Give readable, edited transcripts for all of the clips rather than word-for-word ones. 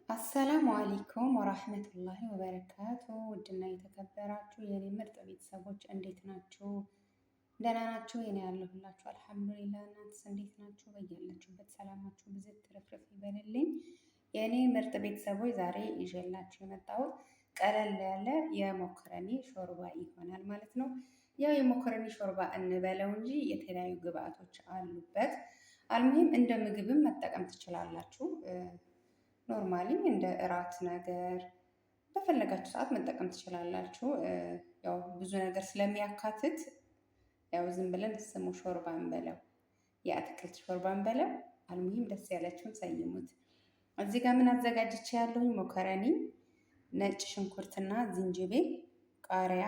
አሰላሙ አለይኩም ወራህመቱላሂ ወበረካቱ። ውድና የተከበራችሁ የኔ ምርጥ ቤተሰቦች እንዴት ናችሁ? ደህና ናችሁ? የኔ ያለሁላችሁ አልሐምዱሊላህ። እናንተስ እንዴት ናችሁ? በያላችሁበት ሰላማችሁ ብዝት ትርፍርፍ ይበልልኝ። የኔ ምርጥ ቤተሰቦች ዛሬ ይዤላችሁ የመጣሁት ቀለል ያለ የሞከረኒ ሾርባ ይሆናል ማለት ነው። ያው የሞከረኒ ሾርባ እንበለው እንጂ የተለያዩ ግብአቶች አሉበት። አልሙሂም እንደ ምግብም መጠቀም ትችላላችሁ። ኖርማሊ እንደ እራት ነገር በፈለጋችሁ ሰዓት መጠቀም ትችላላችሁ። ያው ብዙ ነገር ስለሚያካትት ያው ዝም ብለን ስሙ ሾርባ እንበለው፣ የአትክልት ሾርባ እንበለው። አልሙሂም ደስ ያላችሁን ሰይሙት። እዚህ ጋር ምን አዘጋጅቼ ያለሁኝ ሞከረኒ፣ ነጭ ሽንኩርትና ዝንጅቤል፣ ቃሪያ፣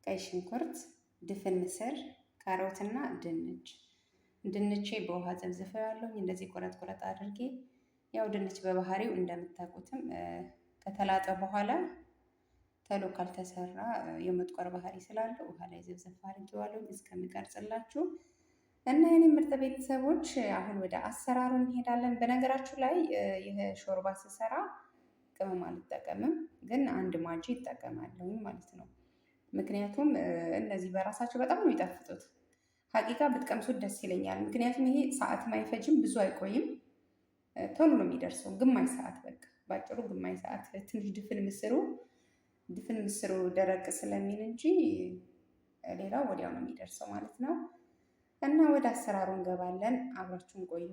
ቀይ ሽንኩርት፣ ድፍን ምስር፣ ካሮትና ድንች። ድንቼ በውሃ ዘብዝፈው ያለሁኝ እንደዚህ ቆረጥ ቆረጥ አድርጌ። ያው ድንች በባህሪው እንደምታውቁትም ከተላጠ በኋላ ተሎ ካልተሰራ የመጥቆር ባህሪ ስላለው ውሃ ላይ ዘብዘፍ አድርጌዋለሁ እስከምቀርጽላችሁ። እና የኔ ምርጥ ቤተሰቦች አሁን ወደ አሰራሩ እንሄዳለን። በነገራችሁ ላይ ይህ ሾርባ ስሰራ ቅመም አልጠቀምም፣ ግን አንድ ማጂ ይጠቀማለሁ ማለት ነው። ምክንያቱም እነዚህ በራሳቸው በጣም ነው የሚጣፍጡት። ሀቂቃ ብትቀምሱት ደስ ይለኛል። ምክንያቱም ይሄ ሰዓትም አይፈጅም፣ ብዙ አይቆይም፣ ቶሎ ነው የሚደርሰው። ግማሽ ሰዓት በቃ ባጭሩ ግማሽ ሰዓት። ትንሽ ድፍን ምስሩ ደረቅ ስለሚል እንጂ ሌላው ወዲያው ነው የሚደርሰው ማለት ነው። እና ወደ አሰራሩ እንገባለን። አብራችሁን ቆዩ።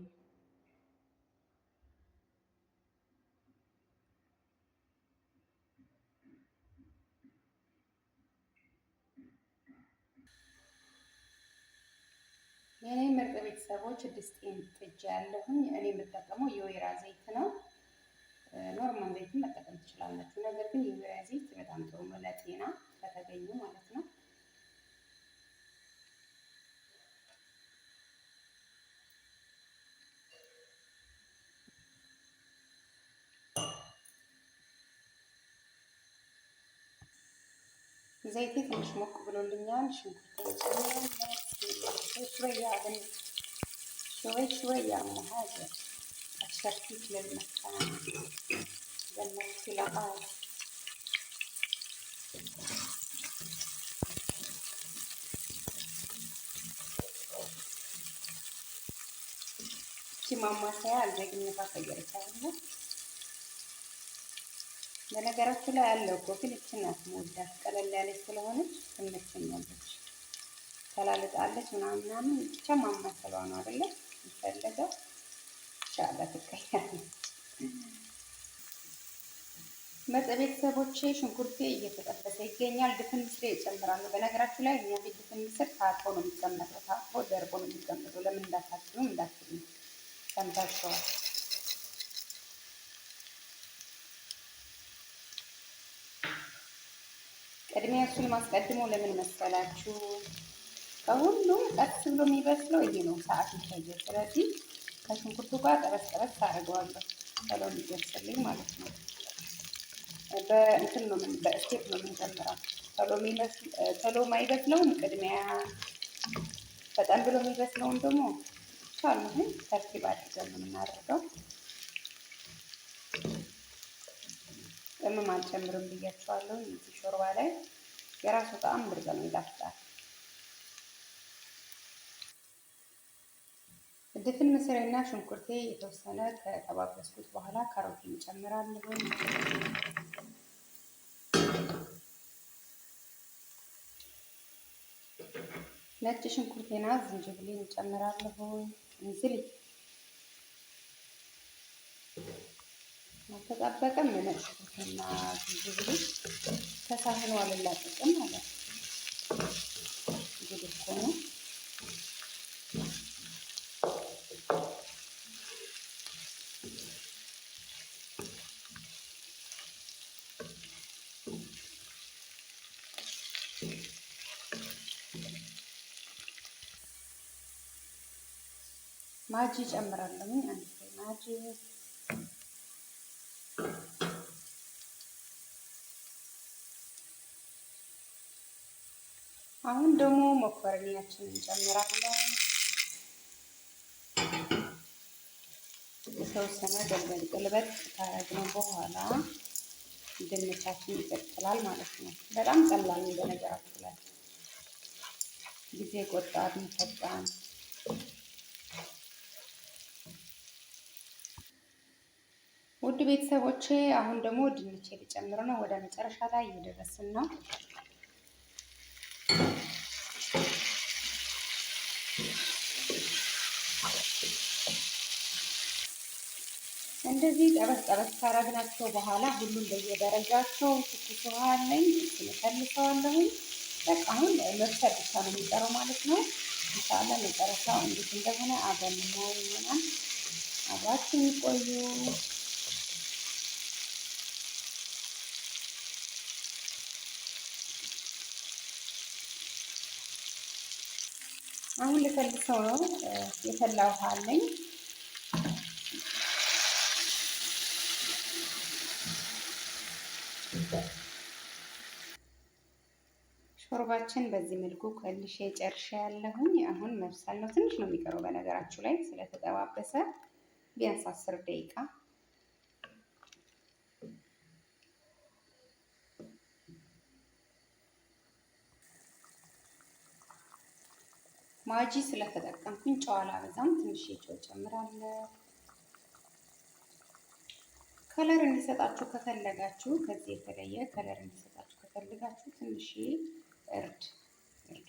የኔ ምርጥ ቤተሰቦች ድስጤን ጥጄ ያለሁኝ። እኔ የምጠቀመው የወይራ ዘይት ነው። ኖርማል ዘይትን መጠቀም ትችላላችሁ። ነገር ግን የወይራ ዘይት በጣም ጥሩ ነው ለጤና ከተገኙ ማለት ነው። ዘይቴ ትንሽ ሞቅ ብሎልኛል። ሽንኩርት شوية أم حاجة الترتيب للمكان للمختلقات. ማማሰያ አልዘግኝታ ቀየርታለሁ። በነገራችሁ ላይ ያለው እኮ ግን እችን ናት የምወዳት። ቀለል ያለች ስለሆነች ትመቸኛለች። ተላልጣለች ምናምን ብቻ ማማሰሏ ነው አይደለ የሚፈለገው። ሻላ ትቀያለች። ምርጥ ቤተሰቦቼ ሽንኩርቴ እየተጠበሰ ይገኛል። ድፍን ምስር እጨምራለሁ። በነገራችሁ ላይ እኛ ቤት ድፍን ምስር ታጥቦ ነው የሚቀመጠው። ታጥቦ ደርቆ ነው የሚቀመጠው። ለምን እንዳታስቡ እንዳትሉ ሰምታችኋል። ቅድሚያ እሱን ማስቀድሞ ለምን መሰላችሁ? ከሁሉም ቀስ ብሎ የሚበስለው ይሄ ነው፣ ሰዓት ይፈጃል። ስለዚህ ከሽንኩርቱ ጋር ጠበስ ጠበስ አደርገዋለሁ ቶሎ እንዲበስልኝ ማለት ነው። በእንትን ነው በስቴፕ ነው የምንጨምረው። ቶሎ የማይበስለውን ቅድሚያ፣ በጣም ብሎ የሚበስለውን ደግሞ ቻልሁን ተርቲብ አድርገን ነው የምናደርገው። ቅመም አልጨምርም ብያቸዋለሁ። እዚህ ሾርባ ላይ የራሱ ጣዕም ምርጥ ነው፣ ይጣፍጣል። ድፍን ምስሬና ሽንኩርቴ የተወሰነ ከጠባበስኩት በኋላ ካሮቴን እጨምራለሁ። ነጭ ሽንኩርቴና ዝንጅብሌን እጨምራለሁ። እንዝል አልተጣበቀም። ነጭ ሽንኩርቴና ዝንጅብሌ ከሳህኑ አልላቀቅም ማለት እንግዲህ እኮ ነው። ማጂ ጨምራለሁ። አንድ ማጂ አሁን ደግሞ መኮረኒያችንን እንጨምራለን። የተወሰነ ገልበጥ ካረግነው በኋላ ድንቻችን ይቀጥላል ማለት ነው። በጣም ቀላል ነው በነገራችሁ ላይ ጊዜ ቆጣቢ ፈጣን። ውድ ቤተሰቦቼ አሁን ደግሞ ድንቼ ልጨምር ነው። ወደ መጨረሻ ላይ እየደረስን ነው። እንደዚህ ጠበስ ጠበስ ካረግናቸው በኋላ ሁሉም በየደረጃቸው ትኩስ ውሃ አለኝ እፈልሰዋለሁኝ። በቃ አሁን መብሰል ብቻ ነው የሚቀረው ማለት ነው። ኢንሻአላህ መጨረሻው እንዴት እንደሆነ አብረን እናየው ይሆናል። አብራችሁን ይቆዩ። አሁን ልፈልሰው ነው። የፈላ ውሃ አለኝ። ሾርባችን በዚህ መልኩ ከልሼ ጨርሼ ያለሁኝ። አሁን መብሰል ነው። ትንሽ ነው የሚቀረው በነገራችሁ ላይ ስለተጠባበሰ ቢያንስ 10 ደቂቃ። ማጂ ስለተጠቀምኩኝ ጨው አላበዛም። ትንሽ ጨው ጨምራለሁ። ከለር እንዲሰጣችሁ ከፈለጋችሁ ከዚህ የተለየ ከለር እንዲሰጣችሁ ከፈለጋችሁ ትንሽ እርድ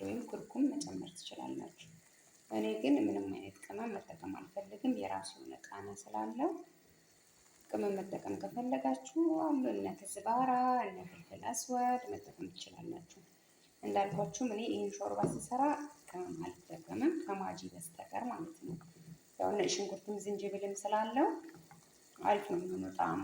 ወይም ኩርኩም መጨመር ትችላላችሁ። እኔ ግን ምንም አይነት ቅመም መጠቀም አልፈልግም። የራሱ የሆነ ቃና ስላለው ቅመም መጠቀም ከፈለጋችሁ አሁን እነ ከዝባራ እነ ፍልፍል አስወድ መጠቀም ትችላላችሁ። እንዳልኳችሁም እኔ ይህን ሾርባ ስሰራ ቅመም አልጠቀምም ከማጂ በስተቀር ማለት ነው። ያው ነጭ ሽንኩርትም ዝንጅብልም ስላለው አሪፍ ነው የሚሆነው ጣዕሙ።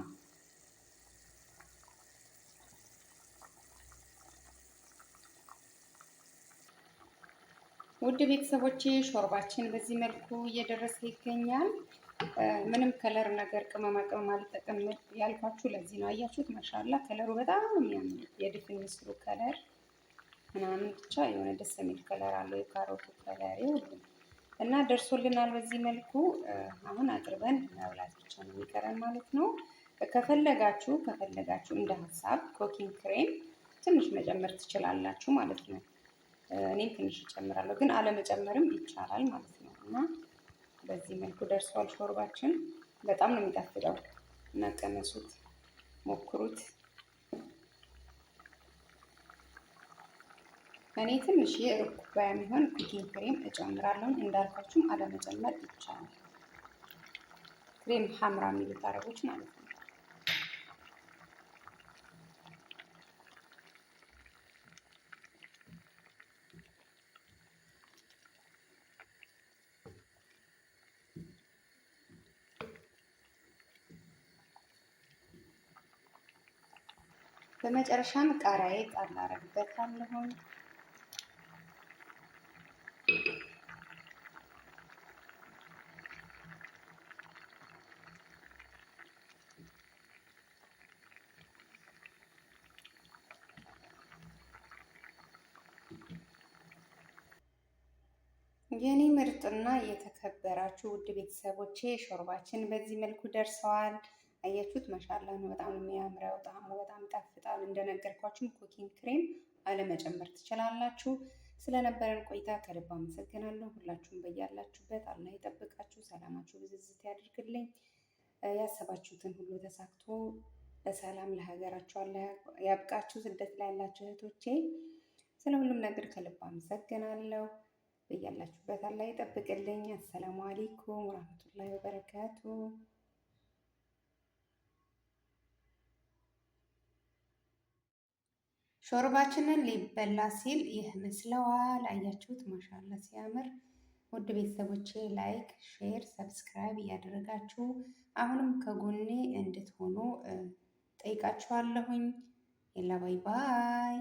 ውድ ቤተሰቦቼ ሾርባችን በዚህ መልኩ እየደረሰ ይገኛል። ምንም ከለር ነገር ቅመማ ቅመም አልጠቀም ያልኳችሁ ለዚህ ነው። አያችሁት? ማሻላ ከለሩ በጣም የሚያምር የድፍን ምስሩ ከለር ምናምን ብቻ የሆነ ደስ የሚል ከለር አለው። የካሮቱ ከለር ይሁን እና ደርሶልናል በዚህ መልኩ። አሁን አቅርበን መብላት ብቻ ነው የሚቀረን ማለት ነው። ከፈለጋችሁ እንደ ሀሳብ ኩኪንግ ክሬም ትንሽ መጨመር ትችላላችሁ ማለት ነው። እኔም ትንሽ እጨምራለሁ፣ ግን አለመጨመርም ይቻላል ማለት ነው። እና በዚህ መልኩ ደርሷል ሾርባችን። በጣም ነው የሚጣፍጠው እና ቀመሱት፣ ሞክሩት። እኔ ትንሽ የሩብ ኩባያ የሚሆን ኩኪንግ ክሬም እጨምራለሁ። እንዳልኳችሁም አለመጨመር ይቻላል። ክሬም ሐምራ የሚሉት አረቦች ማለት ነው። በመጨረሻም ቃሪያዬ ጣል አደርግበታለሁ። የኔ ምርጥና የተከበራችሁ ውድ ቤተሰቦቼ ሾርባችን በዚህ መልኩ ደርሰዋል። አያችሁት? ማሻላ ነው። በጣም የሚያምረው ጣዕሙ በጣም ይጣፍጣል። እንደነገርኳችሁም ኩኪንግ ክሬም አለመጨመር ትችላላችሁ። ስለነበረን ቆይታ ከልብ አመሰግናለሁ። ሁላችሁም በያላችሁበት አላህ ይጠብቃችሁ፣ ሰላማችሁ ብዝዝት ያድርግልኝ። ያሰባችሁትን ሁሉ ተሳክቶ በሰላም ለሀገራችሁ አላህ ያብቃችሁ። ስደት ላይ ያላችሁ እህቶቼ ስለ ሁሉም ነገር ከልብ አመሰግናለሁ። በያላችሁበት አላህ ይጠብቅልኝ። አሰላሙ አለይኩም ወራህመቱላሂ ወበረካቱ። ሾርባችንን ሊበላ ሲል ይህ መስለዋል። አያችሁት? ማሻላ ሲያምር። ውድ ቤተሰቦቼ ላይክ፣ ሼር፣ ሰብስክራይብ እያደረጋችሁ አሁንም ከጎኔ እንድትሆኑ ጠይቃችኋለሁኝ። የላ ባይ ባይ።